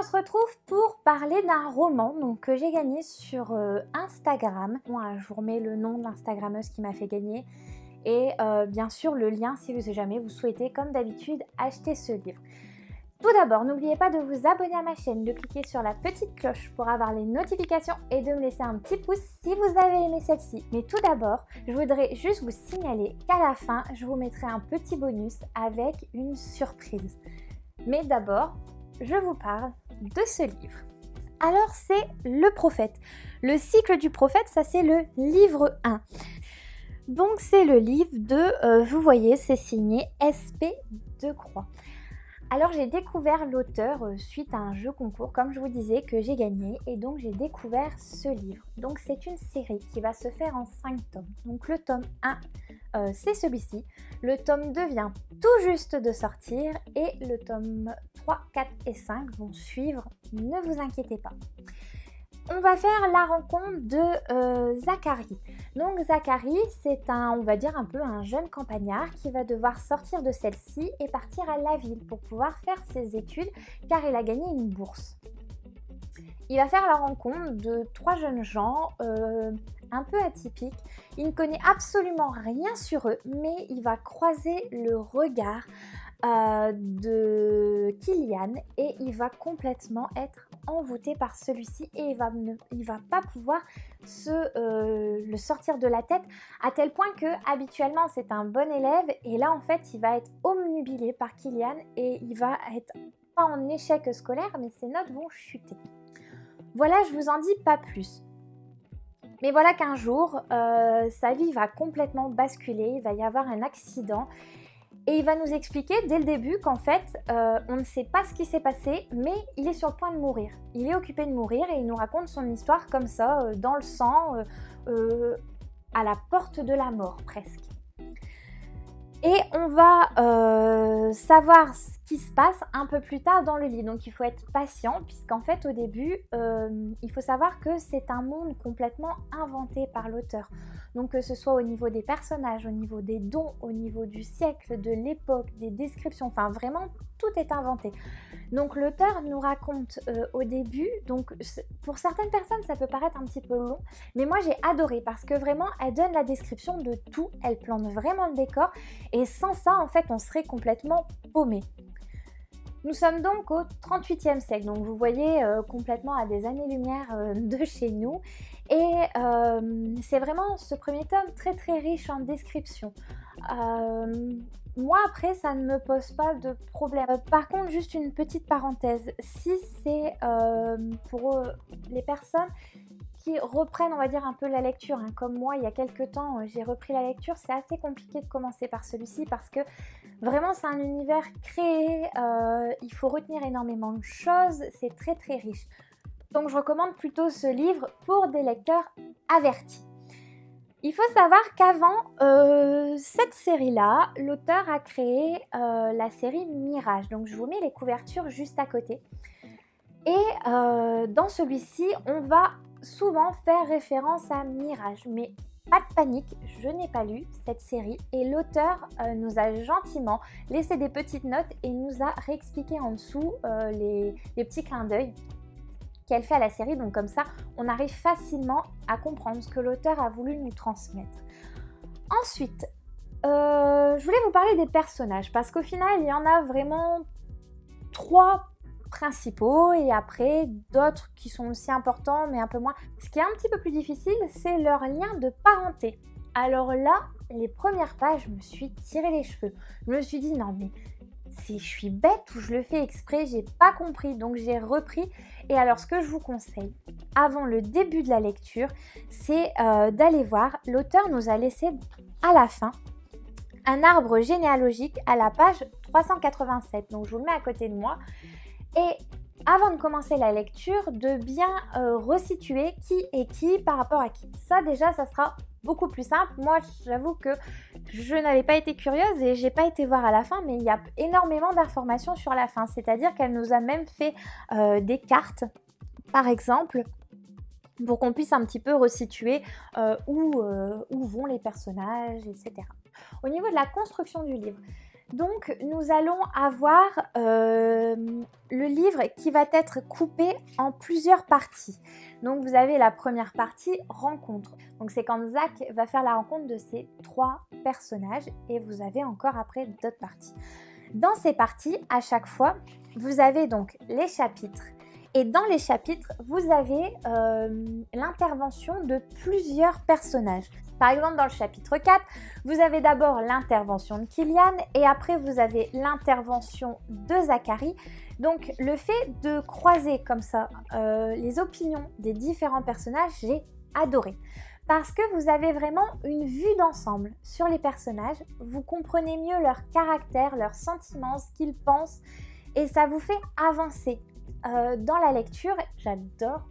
on se retrouve pour parler d'un roman que j'ai gagné sur Instagram. Moi, je vous remets le nom de l'Instagrammeuse qui m'a fait gagner et bien sûr le lien si jamais vous souhaitez, comme d'habitude, acheter ce livre. Tout d'abord, n'oubliez pas de vous abonner à ma chaîne, de cliquer sur la petite cloche pour avoir les notifications et de me laisser un petit pouce si vous avez aimé celle-ci. Mais tout d'abord, je voudrais juste vous signaler qu'à la fin, je vous mettrai un petit bonus avec une surprise. Mais d'abord, je vous parle de ce livre. Alors, c'est Le Prophète. Le cycle du prophète, ça c'est le livre 1. Donc, c'est le livre de, vous voyez, c'est signé SP Decroix. Alors j'ai découvert l'auteur suite à un jeu concours, comme je vous disais, que j'ai gagné, et donc j'ai découvert ce livre. Donc c'est une série qui va se faire en 5 tomes. Donc le tome 1, c'est celui-ci. Le tome 2 vient tout juste de sortir, et le tome 3, 4 et 5 vont suivre, ne vous inquiétez pas. On va faire la rencontre de Zacharie. Donc Zacharie, c'est on va dire un peu un jeune campagnard qui va devoir sortir de celle-ci et partir à la ville pour pouvoir faire ses études car il a gagné une bourse. Il va faire la rencontre de 3 jeunes gens un peu atypiques. Il ne connaît absolument rien sur eux, mais il va croiser le regard de Kylian et il va complètement être envoûté par celui-ci et il va pas pouvoir le sortir de la tête, à tel point que habituellement c'est un bon élève et là en fait il va être obnubilé par Kylian et il va être pas en échec scolaire mais ses notes vont chuter. Voilà, je vous en dis pas plus. Mais voilà qu'un jour sa vie va complètement basculer, il va y avoir un accident. Et il va nous expliquer dès le début qu'en fait, on ne sait pas ce qui s'est passé, mais il est sur le point de mourir. Il est occupé de mourir et il nous raconte son histoire comme ça, dans le sang, à la porte de la mort presque. Et on va savoir ce qui se passe un peu plus tard dans le livre. Donc il faut être patient puisqu'en fait au début, il faut savoir que c'est un monde complètement inventé par l'auteur. Donc que ce soit au niveau des personnages, au niveau des dons, au niveau du siècle, de l'époque, des descriptions, enfin vraiment tout est inventé. Donc l'auteur nous raconte au début, donc pour certaines personnes ça peut paraître un petit peu long, mais moi j'ai adoré parce que vraiment elle donne la description de tout, elle plante vraiment le décor et sans ça en fait on serait complètement paumé. Nous sommes donc au 38e siècle, donc vous voyez complètement à des années-lumière de chez nous. Et c'est vraiment ce premier tome très très riche en descriptions. Moi après ça ne me pose pas de problème. Par contre juste une petite parenthèse, si c'est pour les personnes qui reprennent on va dire un peu la lecture, hein, comme moi il y a quelques temps j'ai repris la lecture, c'est assez compliqué de commencer par celui-ci parce que vraiment c'est un univers créé, il faut retenir énormément de choses, c'est très très riche. Donc je recommande plutôt ce livre pour des lecteurs avertis. Il faut savoir qu'avant cette série-là, l'auteur a créé la série Mirage. Donc je vous mets les couvertures juste à côté. Et dans celui-ci, on va souvent faire référence à Mirage. Mais pas de panique, je n'ai pas lu cette série et l'auteur nous a gentiment laissé des petites notes et nous a réexpliqué en dessous les petits clins d'œil qu'elle fait à la série, donc comme ça on arrive facilement à comprendre ce que l'auteur a voulu nous transmettre. Ensuite, je voulais vous parler des personnages parce qu'au final il y en a vraiment 3 principaux et après d'autres qui sont aussi importants mais un peu moins. Ce qui est un petit peu plus difficile, c'est leur lien de parenté. Alors là, les premières pages, je me suis tiré les cheveux. Je me suis dit non mais si je suis bête ou je le fais exprès, j'ai pas compris, donc j'ai repris. Et alors ce que je vous conseille avant le début de la lecture, c'est d'aller voir, l'auteur nous a laissé à la fin un arbre généalogique à la page 387, donc je vous le mets à côté de moi. Et avant de commencer la lecture, de bien resituer qui est qui par rapport à qui. Ça déjà, ça sera beaucoup plus simple. Moi, j'avoue que je n'avais pas été curieuse et j'ai pas été voir à la fin, mais il y a énormément d'informations sur la fin. C'est-à-dire qu'elle nous a même fait des cartes, par exemple, pour qu'on puisse un petit peu resituer où vont les personnages, etc. Au niveau de la construction du livre, Donc nous allons avoir le livre qui va être coupé en plusieurs parties. Donc vous avez la première partie, rencontre. Donc c'est quand Zach va faire la rencontre de ces 3 personnages et vous avez encore après d'autres parties. Dans ces parties, à chaque fois, vous avez donc les chapitres. Et dans les chapitres, vous avez l'intervention de plusieurs personnages. Par exemple, dans le chapitre 4, vous avez d'abord l'intervention de Killian et après vous avez l'intervention de Zachary. Donc le fait de croiser comme ça les opinions des différents personnages, j'ai adoré. Parce que vous avez vraiment une vue d'ensemble sur les personnages, vous comprenez mieux leur caractère, leurs sentiments, ce qu'ils pensent et ça vous fait avancer dans la lecture. J'adore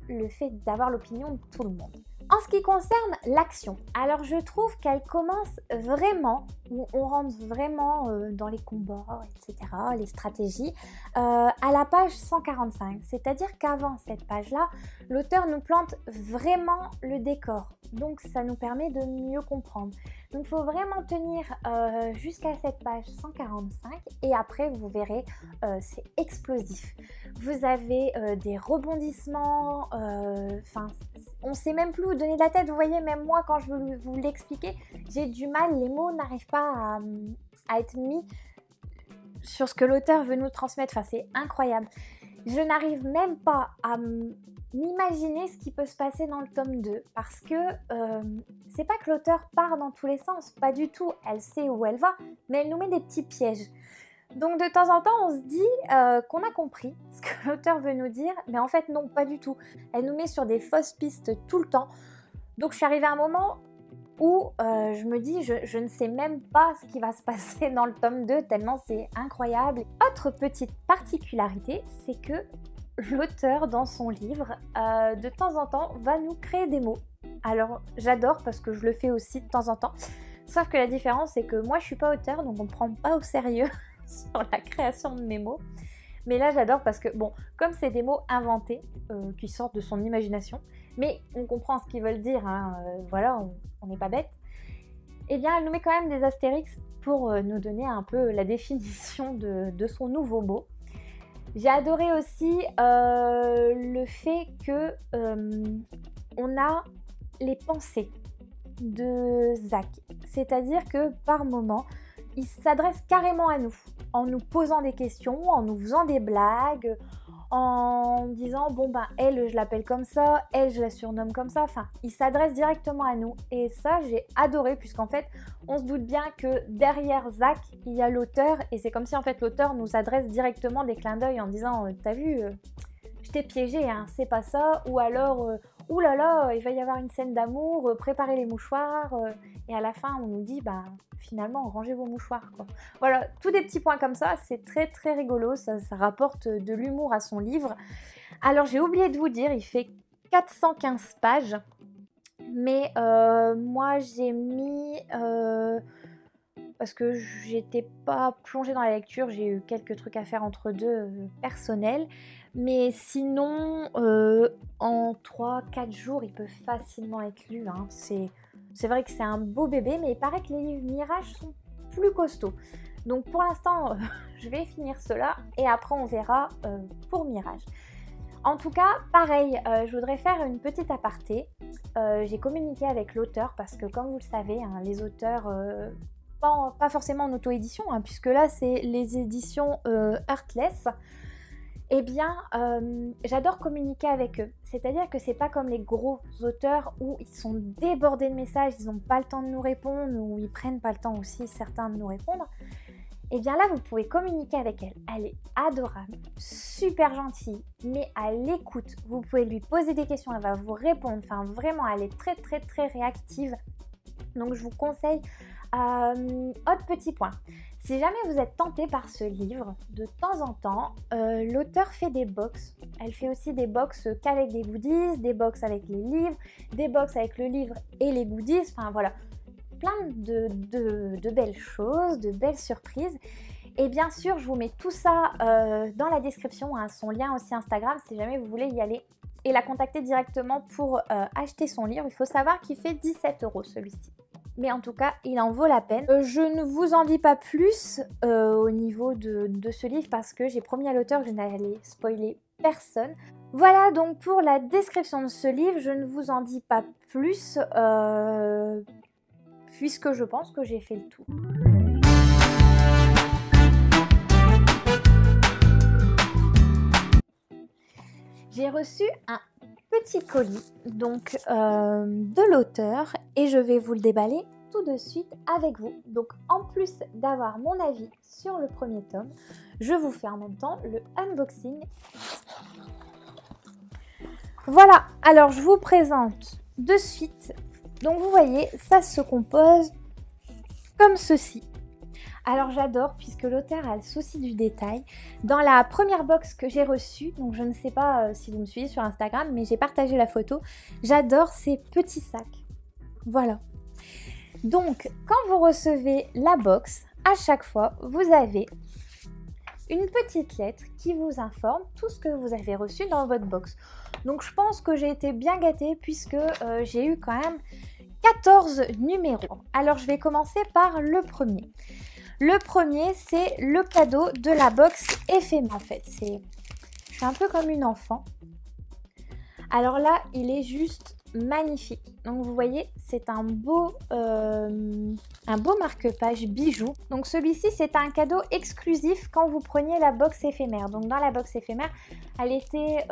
le fait d'avoir l'opinion de tout le monde. En ce qui concerne l'action, alors je trouve qu'elle commence vraiment, où on rentre vraiment dans les combats, etc., les stratégies, à la page 145. C'est-à-dire qu'avant cette page-là, l'auteur nous plante vraiment le décor. Donc ça nous permet de mieux comprendre. Donc il faut vraiment tenir jusqu'à cette page 145 et après vous verrez, c'est explosif. Vous avez des rebondissements, on ne sait même plus où donner de la tête. Vous voyez, même moi quand je veux vous l'expliquer, j'ai du mal, les mots n'arrivent pas à être mis sur ce que l'auteur veut nous transmettre. Enfin, c'est incroyable. Je n'arrive même pas à m'imaginer ce qui peut se passer dans le tome 2 parce que c'est pas que l'auteur part dans tous les sens, pas du tout, elle sait où elle va, mais elle nous met des petits pièges. Donc de temps en temps on se dit qu'on a compris ce que l'auteur veut nous dire, mais en fait non, pas du tout. Elle nous met sur des fausses pistes tout le temps. Donc je suis arrivée à un moment où je me dis je ne sais même pas ce qui va se passer dans le tome 2 tellement c'est incroyable. Autre petite particularité, c'est que l'auteur dans son livre de temps en temps va nous créer des mots. Alors j'adore parce que je le fais aussi de temps en temps, sauf que la différence c'est que moi je suis pas auteur donc on me prend pas au sérieux sur la création de mes mots. Mais là j'adore parce que bon, comme c'est des mots inventés qui sortent de son imagination, mais on comprend ce qu'ils veulent dire, hein, voilà, on n'est pas bête, et bien elle nous met quand même des astérix pour nous donner un peu la définition de son nouveau mot. J'ai adoré aussi le fait que on a les pensées de Zach, c'est-à-dire que par moment il s'adresse carrément à nous, en nous posant des questions, en nous faisant des blagues, en disant bon ben elle je l'appelle comme ça, elle je la surnomme comme ça, enfin il s'adresse directement à nous et ça j'ai adoré puisqu'en fait on se doute bien que derrière Zach il y a l'auteur et c'est comme si en fait l'auteur nous adresse directement des clins d'œil en disant t'as vu, je t'ai piégé, hein, c'est pas ça, ou alors ouh là là, il va y avoir une scène d'amour, préparez les mouchoirs, et à la fin on nous dit bah finalement rangez vos mouchoirs quoi. Voilà, tous des petits points comme ça, c'est très très rigolo, ça rapporte de l'humour à son livre. Alors j'ai oublié de vous dire, il fait 415 pages, mais moi j'ai mis... parce que j'étais pas plongée dans la lecture, j'ai eu quelques trucs à faire entre deux personnels, mais sinon en 3-4 jours il peut facilement être lu, hein. C'est vrai que c'est un beau bébé, mais il paraît que les livres Mirage sont plus costauds. Donc pour l'instant, je vais finir cela et après on verra pour Mirage. En tout cas, pareil, je voudrais faire une petite aparté. J'ai communiqué avec l'auteur parce que comme vous le savez, hein, les auteurs, pas forcément en auto-édition, hein, puisque là c'est les éditions Heartless. Eh bien, j'adore communiquer avec eux. C'est-à-dire que c'est pas comme les gros auteurs où ils sont débordés de messages, ils n'ont pas le temps de nous répondre, ou ils prennent pas le temps aussi, certains, de nous répondre. Eh bien là, vous pouvez communiquer avec elle. Elle est adorable, super gentille, mais à l'écoute. Vous pouvez lui poser des questions, elle va vous répondre. Enfin, vraiment, elle est très, très, très réactive. Donc, je vous conseille. Autre petit point. Si jamais vous êtes tenté par ce livre, de temps en temps, l'auteur fait des box. Elle fait aussi des box qu'avec des goodies, des box avec les livres, des box avec le livre et les goodies. Enfin, voilà. Plein de belles choses, de belles surprises. Et bien sûr, je vous mets tout ça dans la description, hein, son lien aussi Instagram, si jamais vous voulez y aller et la contacter directement pour acheter son livre. Il faut savoir qu'il fait 17 € celui-ci. mais en tout cas, il en vaut la peine. Je ne vous en dis pas plus au niveau de ce livre parce que j'ai promis à l'auteur que je n'allais spoiler personne. Voilà donc pour la description de ce livre, je ne vous en dis pas plus puisque je pense que j'ai fait le tour. J'ai reçu un petit colis donc de l'auteur et je vais vous le déballer tout de suite avec vous. Donc en plus d'avoir mon avis sur le premier tome, je vous fais en même temps le unboxing. Voilà, alors je vous présente de suite. Donc vous voyez, ça se compose comme ceci. Alors j'adore puisque l'auteur a le souci du détail. Dans la première box que j'ai reçue, donc je ne sais pas si vous me suivez sur Instagram, mais j'ai partagé la photo. J'adore ces petits sacs. Voilà. Donc quand vous recevez la box, à chaque fois, vous avez une petite lettre qui vous informe tout ce que vous avez reçu dans votre box. Donc je pense que j'ai été bien gâtée puisque j'ai eu quand même 14 numéros. Alors je vais commencer par le premier. Le premier, c'est le cadeau de la box éphémère en fait. Je suis un peu comme une enfant. Alors là, il est juste magnifique. Donc vous voyez, c'est un beau marque-page bijou. Donc celui-ci, c'est un cadeau exclusif quand vous preniez la box éphémère. Donc dans la box éphémère, elle était,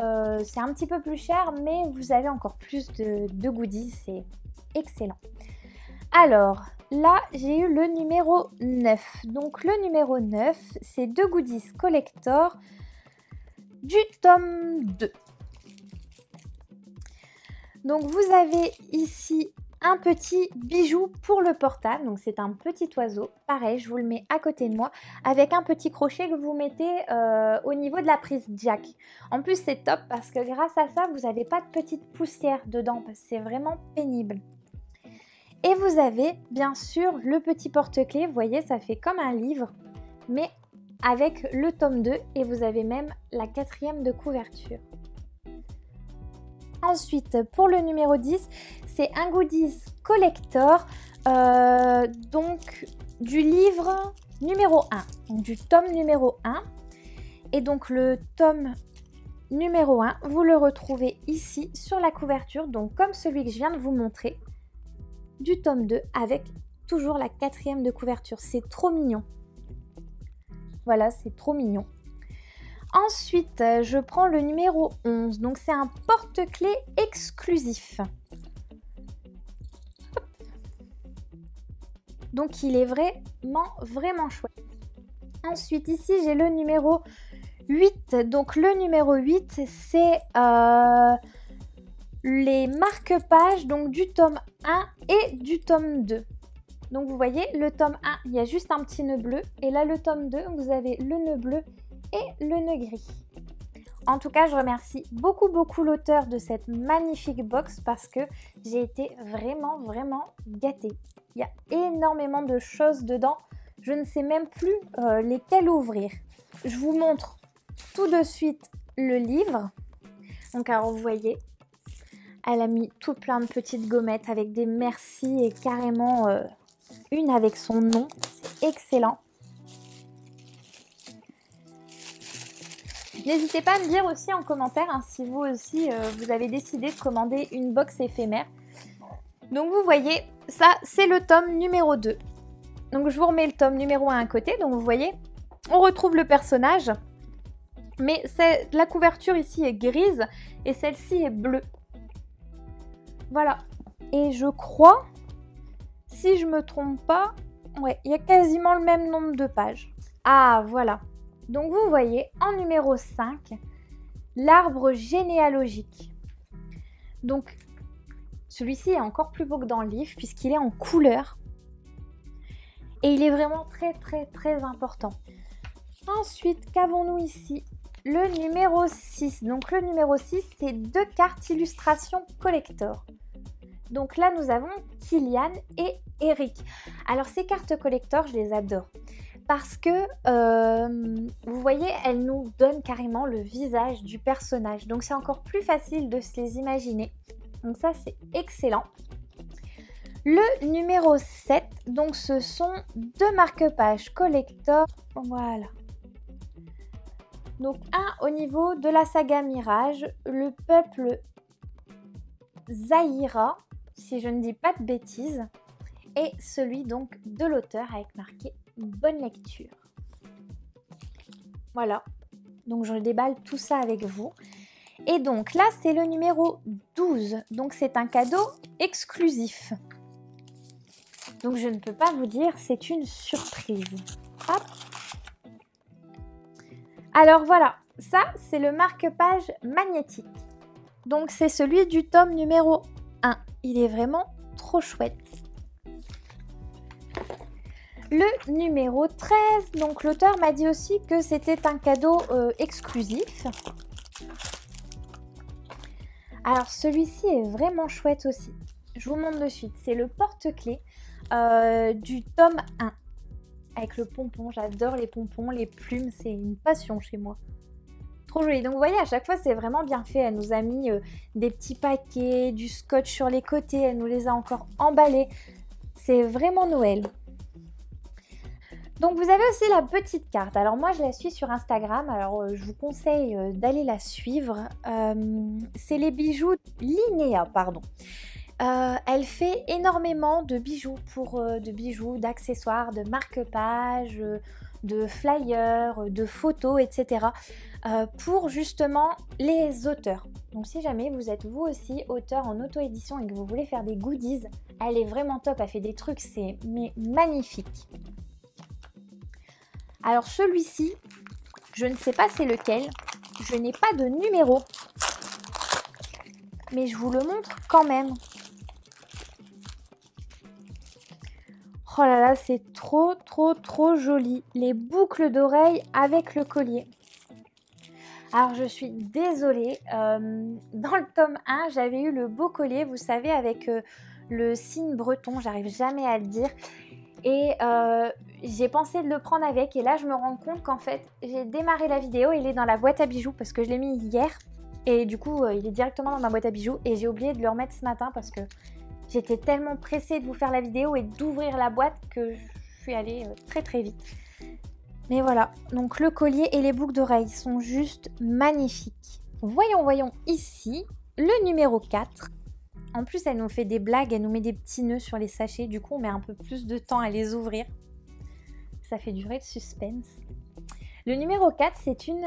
c'est un petit peu plus cher, mais vous avez encore plus de goodies. C'est excellent. Alors là, j'ai eu le numéro 9. Donc le numéro 9, c'est 2 goodies collector du tome 2. Donc vous avez ici un petit bijou pour le portable. Donc c'est un petit oiseau. Pareil, je vous le mets à côté de moi avec un petit crochet que vous mettez au niveau de la prise jack. En plus, c'est top parce que grâce à ça, vous n'avez pas de petite poussière dedans parce que c'est vraiment pénible. Et vous avez bien sûr le petit porte-clés, vous voyez ça fait comme un livre mais avec le tome 2 et vous avez même la 4e de couverture. Ensuite pour le numéro 10, c'est un goodies collector donc du livre numéro 1, donc du tome numéro 1 et donc le tome numéro 1 vous le retrouvez ici sur la couverture donc comme celui que je viens de vous montrer. Du tome 2 avec toujours la 4e de couverture. C'est trop mignon. Voilà, c'est trop mignon. Ensuite, je prends le numéro 11. Donc, c'est un porte-clés exclusif. Hop. Donc, il est vraiment chouette. Ensuite, ici, j'ai le numéro 8. Donc, le numéro 8, c'est... les marque-pages donc du tome 1 et du tome 2. Donc vous voyez, le tome 1, il y a juste un petit nœud bleu. Et là, le tome 2, vous avez le nœud bleu et le nœud gris. En tout cas, je remercie beaucoup l'auteur de cette magnifique box parce que j'ai été vraiment gâtée. Il y a énormément de choses dedans. Je ne sais même plus lesquelles ouvrir. Je vous montre tout de suite le livre. Donc alors, vous voyez... Elle a mis tout plein de petites gommettes avec des merci et carrément une avec son nom. C'est excellent. N'hésitez pas à me dire aussi en commentaire hein, si vous aussi vous avez décidé de commander une box éphémère. Donc vous voyez, ça c'est le tome numéro 2. Donc je vous remets le tome numéro 1 à côté. Donc vous voyez, on retrouve le personnage. Mais la couverture ici est grise et celle-ci est bleue. Voilà, et je crois, si je me trompe pas, ouais, il y a quasiment le même nombre de pages. Ah, voilà. Donc vous voyez, en numéro 5, l'arbre généalogique. Donc, celui-ci est encore plus beau que dans le livre, puisqu'il est en couleur. Et il est vraiment très important. Ensuite, qu'avons-nous ici ? Le numéro 6. Donc le numéro 6, c'est 2 cartes illustration collector. Donc là, nous avons Kylian et Eric. Alors ces cartes collector, je les adore. Parce que, vous voyez, elles nous donnent carrément le visage du personnage. Donc c'est encore plus facile de se les imaginer. Donc ça, c'est excellent. Le numéro 7, donc ce sont 2 marque-pages collector. Voilà. Donc un au niveau de la saga Mirage, le peuple Zaïra, si je ne dis pas de bêtises, et celui donc de l'auteur avec marqué bonne lecture. Voilà, donc je déballe tout ça avec vous. Et donc là c'est le numéro 12, donc c'est un cadeau exclusif. Donc je ne peux pas vous dire, c'est une surprise. Hop. Alors voilà, ça c'est le marque-page magnétique. Donc c'est celui du tome numéro 1. Il est vraiment trop chouette. Le numéro 13, donc l'auteur m'a dit aussi que c'était un cadeau exclusif. Alors celui-ci est vraiment chouette aussi. Je vous montre de suite. C'est le porte-clés du tome 1. Avec le pompon, j'adore les pompons, les plumes, c'est une passion chez moi. Trop joli. Donc vous voyez, à chaque fois c'est vraiment bien fait. Elle nous a mis des petits paquets, du scotch sur les côtés, elle nous les a encore emballés. C'est vraiment Noël. Donc vous avez aussi la petite carte. Alors moi je la suis sur Instagram, alors je vous conseille d'aller la suivre. C'est les bijoux Linéa, pardon. Elle fait énormément de bijoux, d'accessoires, de marque-pages, de flyers, de photos, etc. Pour justement les auteurs. Donc si jamais vous êtes vous aussi auteur en auto-édition et que vous voulez faire des goodies, elle est vraiment top, elle fait des trucs, c'est magnifique. Alors celui-ci, je ne sais pas c'est lequel, je n'ai pas de numéro, mais je vous le montre quand même. Oh là là, c'est trop joli. Les boucles d'oreilles avec le collier. Alors je suis désolée, dans le tome 1, j'avais eu le beau collier, vous savez, avec le signe breton, j'arrive jamais à le dire. Et j'ai pensé de le prendre avec, et là je me rends compte qu'en fait, j'ai démarré la vidéo, il est dans la boîte à bijoux parce que je l'ai mis hier. Et du coup, il est directement dans ma boîte à bijoux et j'ai oublié de le remettre ce matin parce que j'étais tellement pressée de vous faire la vidéo et d'ouvrir la boîte que je suis allée très vite. Mais voilà, donc le collier et les boucles d'oreilles sont juste magnifiques. Voyons ici le numéro 4. En plus, elle nous fait des blagues, elle nous met des petits nœuds sur les sachets. Du coup, on met un peu plus de temps à les ouvrir. Ça fait durer le suspense. Le numéro 4, c'est une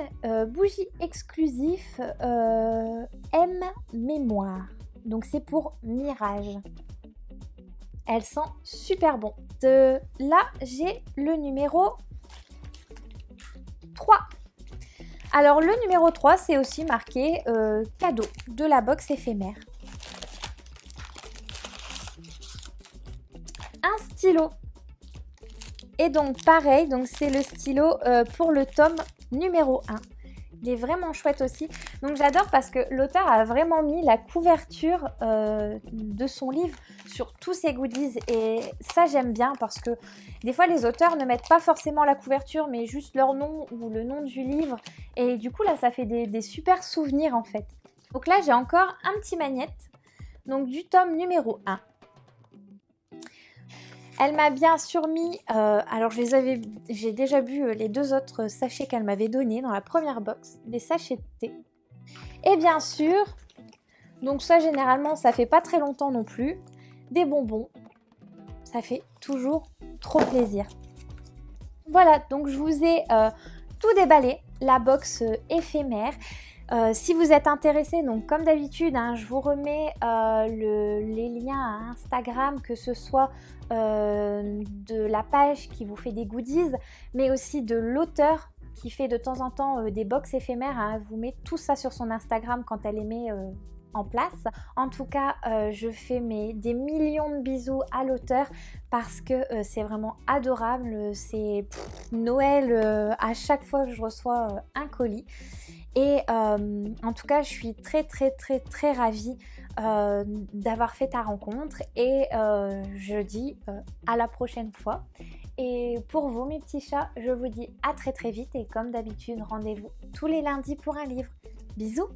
bougie exclusive M Mémoire. Donc c'est pour Mirage. Elle sent super bon. Là, j'ai le numéro 3. Alors le numéro 3, c'est aussi marqué cadeau de la box éphémère. Un stylo. Et donc pareil, donc c'est le stylo pour le tome numéro 1. Il est vraiment chouette aussi. Donc j'adore parce que l'auteur a vraiment mis la couverture de son livre sur tous ses goodies. Et ça j'aime bien parce que des fois les auteurs ne mettent pas forcément la couverture mais juste leur nom ou le nom du livre. Et du coup là ça fait des super souvenirs en fait. Donc là j'ai encore un petit magnète donc du tome numéro 1. Elle m'a bien sûr mis, alors j'ai déjà vu les 2 autres sachets qu'elle m'avait donnés dans la première box, des sachets de thé. Et bien sûr, donc ça généralement ça fait pas très longtemps non plus, des bonbons, ça fait toujours trop plaisir. Voilà, donc je vous ai tout déballé, la box éphémère. Si vous êtes intéressé, donc comme d'habitude, hein, je vous remets les liens à Instagram, que ce soit de la page qui vous fait des goodies, mais aussi de l'auteur qui fait de temps en temps des box éphémères. Hein, elle vous met tout ça sur son Instagram quand elle les met en place. En tout cas, je fais des millions de bisous à l'auteur parce que c'est vraiment adorable. C'est Noël à chaque fois que je reçois un colis. Et en tout cas, je suis très ravie d'avoir fait ta rencontre et je dis à la prochaine fois. Et pour vous mes petits chats, je vous dis à très vite et comme d'habitude, rendez-vous tous les lundis pour un livre. Bisous!